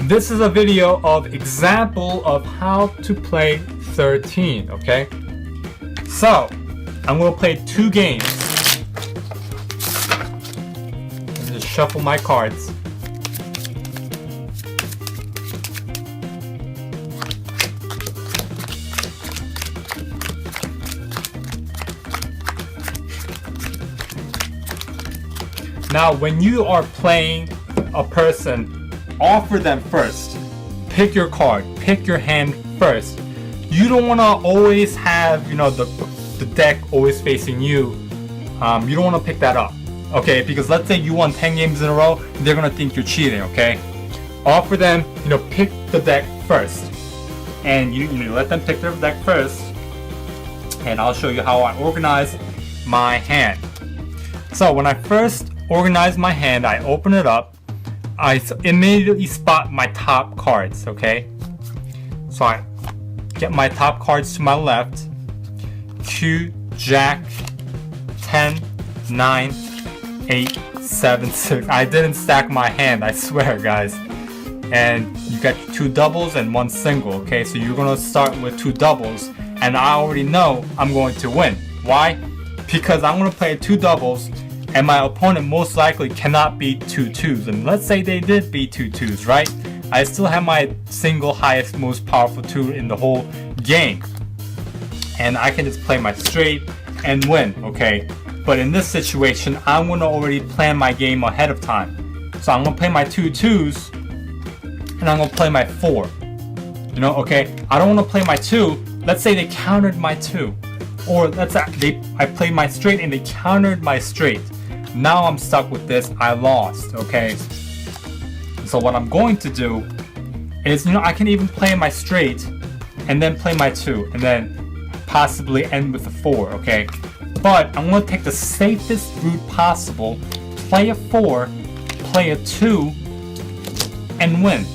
This is a video of example of how to play 13, okay? So, I'm gonna play 2 games. Just shuffle my cards. Now, when you are playing a person, offer them first. Pick your card, pick your hand first. You don't want to always have, the deck always facing you. You don't want to pick that up, okay? Because let's say you won 10 games in a row, they're going to think you're cheating, okay? Offer them, pick the deck first. And you let them pick their deck first. And I'll show you how I organize my hand. So when I first organize my hand, I open it up. I immediately spot my top cards, okay? So I get my top cards to my left. Q, Jack, 10, 9, 8, 7, 6. I didn't stack my hand, I swear, guys. And you got 2 doubles and 1 single, okay? So you're gonna start with 2 doubles, and I already know I'm going to win. Why? Because I'm gonna play 2 doubles, and my opponent most likely cannot beat 2 2s. And let's say they did beat 2 2s, right? I still have my single highest, most powerful 2 in the whole game. And I can just play my straight and win, okay? But in this situation, I'm gonna already plan my game ahead of time. So I'm gonna play my 2 2s, and I'm gonna play my 4. Okay? I don't wanna play my 2. Let's say they countered my 2. Or I played my straight and they countered my straight. Now I'm stuck with this. I lost, okay? So what I'm going to do is, I can even play my straight and then play my 2 and then possibly end with a 4, okay? But I'm going to take the safest route possible, play a 4, play a 2, and win.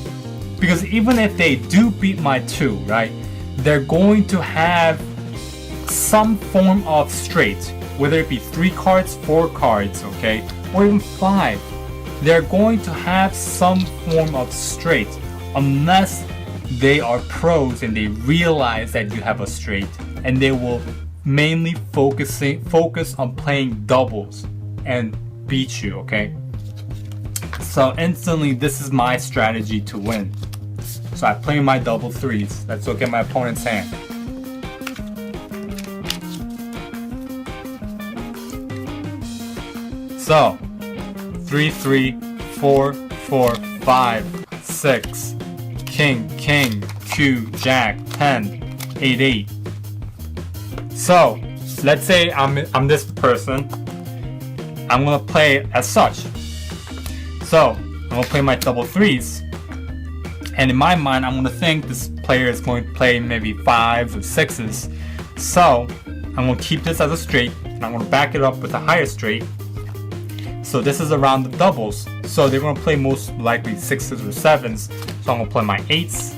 Because even if they do beat my 2, right, they're going to have some form of straight, whether it be 3 cards, 4 cards, okay, or even 5. They're going to have some form of straight, unless they are pros and they realize that you have a straight, and they will mainly focus on playing doubles and beat you, okay? So instantly, this is my strategy to win. So I play my double 3s. Let's look at my opponent's hand. So, 3, 3, 4, 4, 5, 6, King, King, Q, Jack, 10, 8, 8. So, let's say I'm this person. I'm gonna play as such. So, I'm gonna play my double 3s. And in my mind, I'm gonna think this player is going to play maybe 5s or 6s. So, I'm gonna keep this as a straight, and I'm gonna back it up with a higher straight. So this is around the doubles. So they're going to play most likely 6s or 7s. So I'm going to play my 8s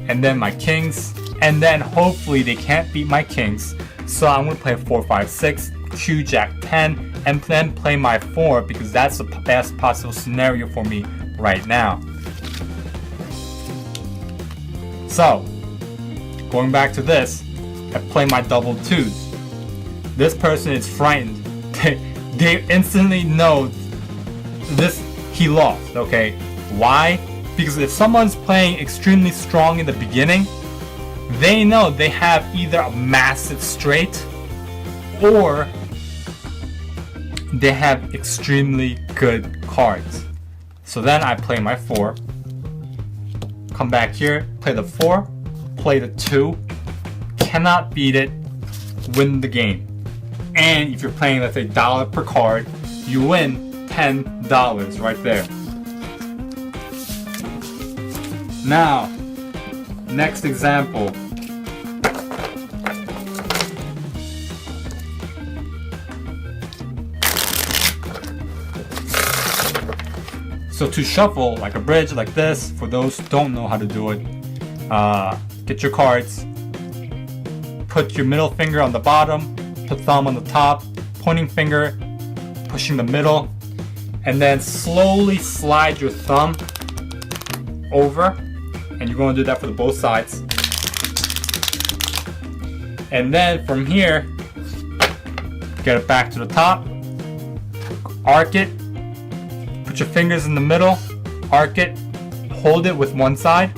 and then my kings. And then hopefully they can't beat my kings. So I'm going to play 4, 5, 6, Q, Jack, 10, and then play my 4 because that's the best possible scenario for me right now. So going back to this, I play my double 2s. This person is frightened. They instantly know he lost, okay? Why? Because if someone's playing extremely strong in the beginning, they know they have either a massive straight or they have extremely good cards. So then I play my 4, come back here, play the 4, play the 2, cannot beat it, win the game. And if you're playing, let's say, $1 per card, you win $10 right there. Now, next example. So to shuffle like a bridge like this, for those who don't know how to do it, get your cards, put your middle finger on the bottom, put thumb on the top, pointing finger pushing the middle, and then slowly slide your thumb over, and you're going to do that for both sides. And then from here, get it back to the top, arc it, put your fingers in the middle, arc it, hold it with one side,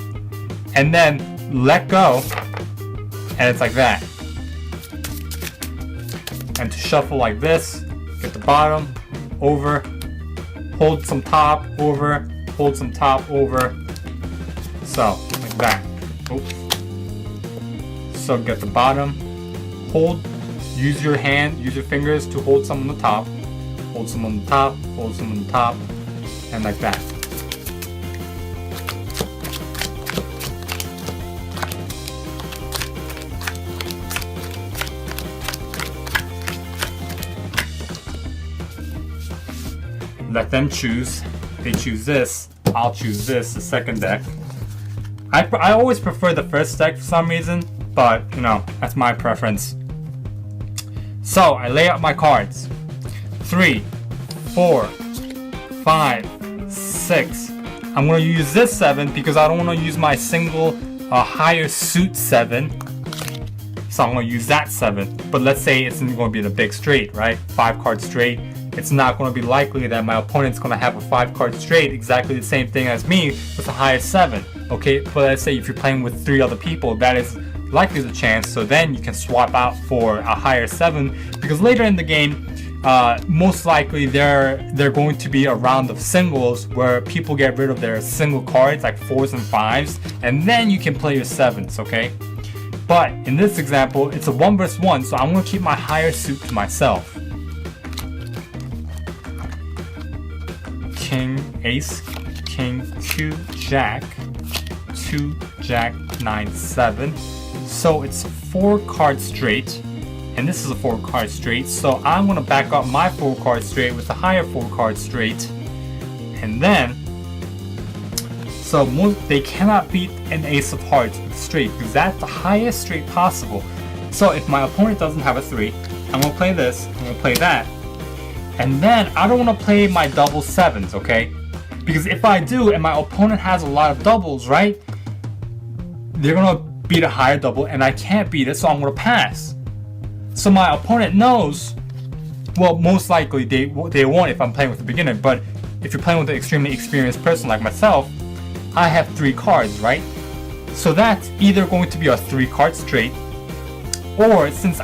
and then let go, and it's like that. And to shuffle like this, get the bottom, over, hold some top, over, hold some top, over. So, like that. Oops. So get the bottom, hold, use your hand, use your fingers to hold some on the top, hold some on the top, hold some on the top, and like that. Let them choose. They choose this. I'll choose this, the second deck. I always prefer the first deck for some reason, but you know, that's my preference. So I lay out my cards. 3, 4, 5, 6. I'm gonna use this 7 because I don't want to use my single higher suit 7. So I'm gonna use that 7. But let's say it's going to be the big straight, right? 5 card straight. It's not going to be likely that my opponent's going to have a 5 card straight, exactly the same thing as me with a higher 7. Okay, but let's say if you're playing with 3 other people, that is likely the chance. So then you can swap out for a higher 7, because later in the game, most likely they're going to be a round of singles where people get rid of their single cards like 4s and 5s, and then you can play your 7s. Okay, but in this example, it's a 1 versus 1, so I'm going to keep my higher suit to myself. King, ace, king, 2, jack, 2, jack, 9, 7. So it's 4 card straight, and this is a 4 card straight. So I'm going to back up my 4 card straight with the higher 4 card straight. And then, so they cannot beat an ace of hearts with straight, because that's the highest straight possible. So if my opponent doesn't have a 3, I'm going to play this, I'm going to play that. And then I don't want to play my double 7s, okay? Because if I do and my opponent has a lot of doubles, right? They're going to beat a higher double and I can't beat it, so I'm going to pass. So my opponent knows, well, most likely they won't if I'm playing with a beginner, but if you're playing with an extremely experienced person like myself, I have 3 cards, right? So that's either going to be a 3 card straight, or since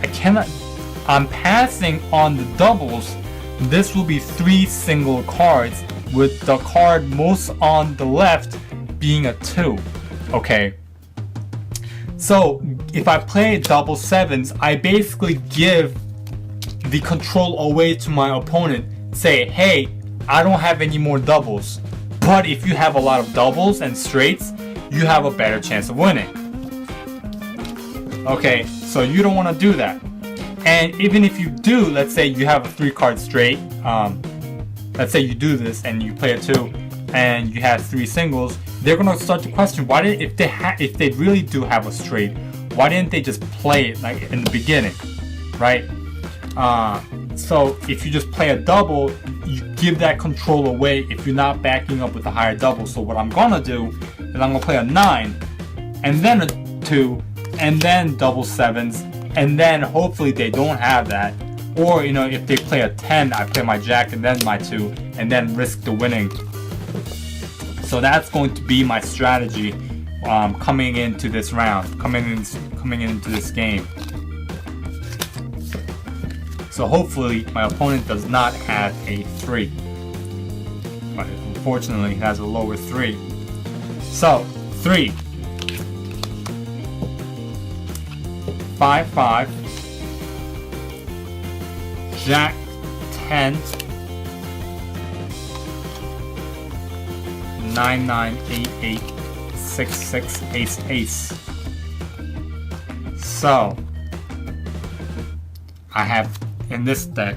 I'm passing on the doubles, this will be 3 single cards, with the card most on the left being a 2. Okay. So if I play double 7s, I basically give the control away to my opponent. Say, hey, I don't have any more doubles. But if you have a lot of doubles and straights, you have a better chance of winning. Okay, so you don't want to do that. And even if you do, let's say you have a 3 card straight, let's say you do this and you play a 2 and you have 3 singles, they're going to start to question, why did, if they really do have a straight, why didn't they just play it like in the beginning, right? So if you just play a double, you give that control away if you're not backing up with a higher double. So what I'm going to do is I'm going to play a 9 and then a 2 and then double 7s. And then hopefully they don't have that. Or, you know, if they play a 10, I play my jack and then my 2, and then risk the winning. So that's going to be my strategy coming into this round, coming into this game. So hopefully my opponent does not have a 3. But unfortunately he has a lower 3. So, 3. 5, 5, jack, 10, 9, 9, 8, 8, 6, 6, ace, ace. So, I have in this deck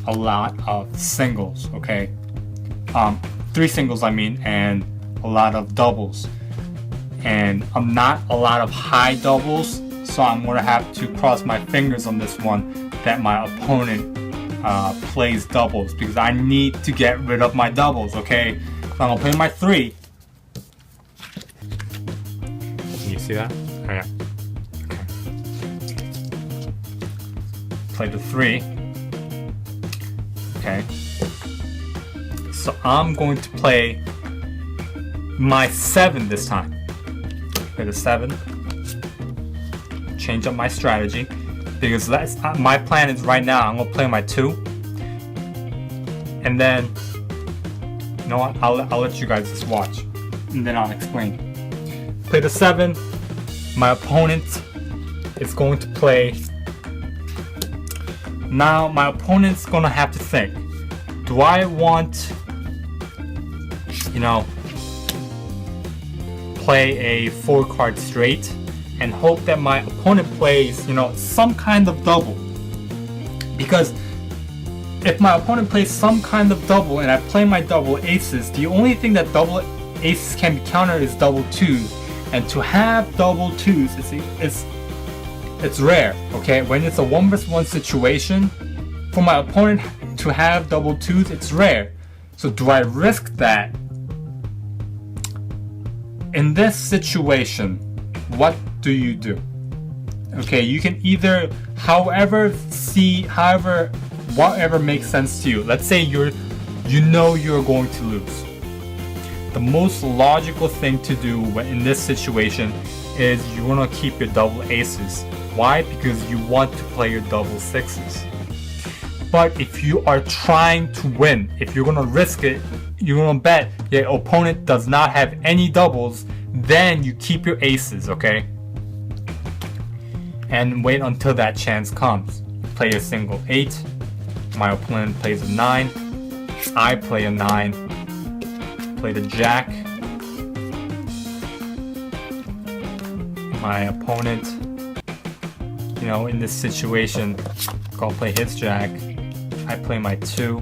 a lot of singles, okay? 3 singles I mean, and a lot of doubles. And not a lot of high doubles, so I'm going to have to cross my fingers on this one that my opponent plays doubles, because I need to get rid of my doubles, okay? So I'm going to play my 3, see that? Oh, yeah. Okay. Play the 3. Okay. So I'm going to play my 7 this time. Play the 7. Change up my strategy because that's my plan is right now. I'm gonna play my 2, and then you know what? I'll let you guys just watch, and then I'll explain. Play the 7. My opponent is going to play. Now my opponent's gonna have to think. Do I want, play a 4-card straight and hope that my opponent plays, some kind of double? Because if my opponent plays some kind of double and I play my double aces, the only thing that double aces can be countered is double 2s. And to have double 2s, it's rare, okay? When it's a 1 vs 1 situation, for my opponent to have double 2s, it's rare. So do I risk that? In this situation, what do you do? Okay, you can either, whatever makes sense to you. Let's say you're going to lose. The most logical thing to do in this situation is you want to keep your double aces. Why? Because you want to play your double 6s. But if you are trying to win, if you're going to risk it, you're going to bet your opponent does not have any doubles, then you keep your aces, okay? And wait until that chance comes. Play a single 8. My opponent plays a 9. I play a 9. Play the jack. My opponent, in this situation, gonna play his jack. I play my 2.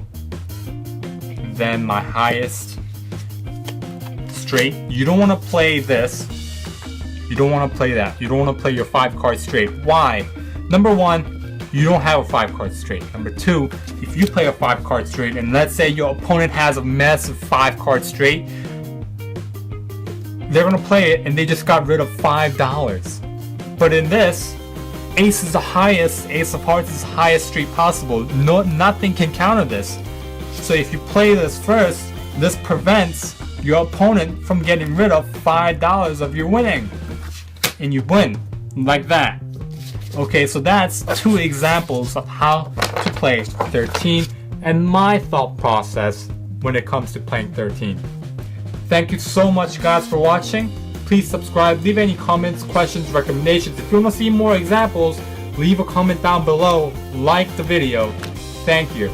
Then my highest straight. You don't want to play this. You don't want to play that. You don't want to play your 5-card straight. Why? Number 1, you don't have a 5-card straight. Number 2, if you play a 5-card straight and let's say your opponent has a massive 5-card straight, they're gonna play it and they just got rid of $5. But in this, ace is the highest, ace of hearts is the highest straight possible. Nothing can counter this. So if you play this first, this prevents your opponent from getting rid of $5 of your winning. And you win, like that. Okay, so that's 2 examples of how to play 13 and my thought process when it comes to playing 13. Thank you so much guys for watching. Please subscribe, leave any comments, questions, recommendations. If you want to see more examples, leave a comment down below, like the video. Thank you.